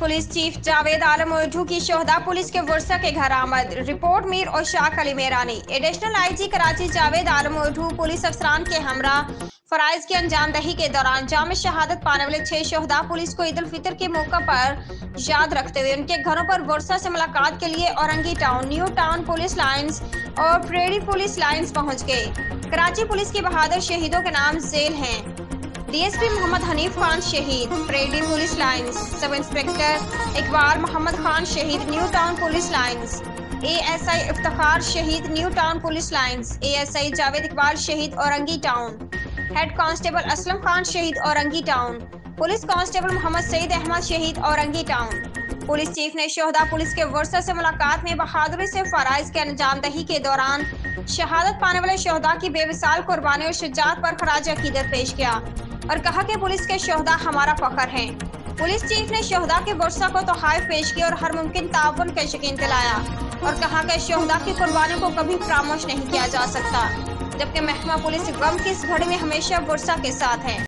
Police chief Javed Alam Urdu की शोहदा police के वर्षा के घर आमद। रिपोर्ट मीर और शाख Ali Mirani. Additional IG Karachi Javed Alam Urdu police अफसरान के हमरा फराइज की अंजामदही के दौरान जाम शहादत पाने वाले 6 शोहदा पुलिस को ईद उल फितर के मौका पर याद रखते हुए उनके घरों पर वर्षा से मुलाकात के लिए Orangi town, new Town police lines और प्रेरी पुलिस लाइंस पहुंच गए। कराची पुलिस के बहादुर शहीदों के नाम जेल हैं: डीएसपी मोहम्मद हनीफ खान शहीद, Preedy police lines; sub inspector Iqbal Mohammad Khan शहीद, New Town police lines; ASI Iftikhar शहीद, New Town police lines; ASI Javed Iqbal शहीद, Orangi Town; head constable Aslam Khan शहीद, Orangi Town; police constable Mohammad Saeed Ahmed शहीद, औरंगी टाउन। पुलिस चीफ ने शोहदा पुलिस के वर्षा से मुलाकात में बहादुरी से फराइज के अंजामदही के दौरान शहादत पाने वाले शोहदा की बेमिसाल कुर्बानी और शुजाअत पर खराज अकीदत पेश किया और कहा कि पुलिस के शोहदा हमारा फख्र हैं। पुलिस चीफ ने शोहदा के वर्षा को तोहफे पेश किया और हर मुमकिन ताउन का यकीन दिलाया और कहा कि शोहदा की कुर्बानी को कभी फरामोश नहीं किया जा सकता, जबकि महकमा पुलिस गम की इस घड़ी में हमेशा वर्षा के साथ है।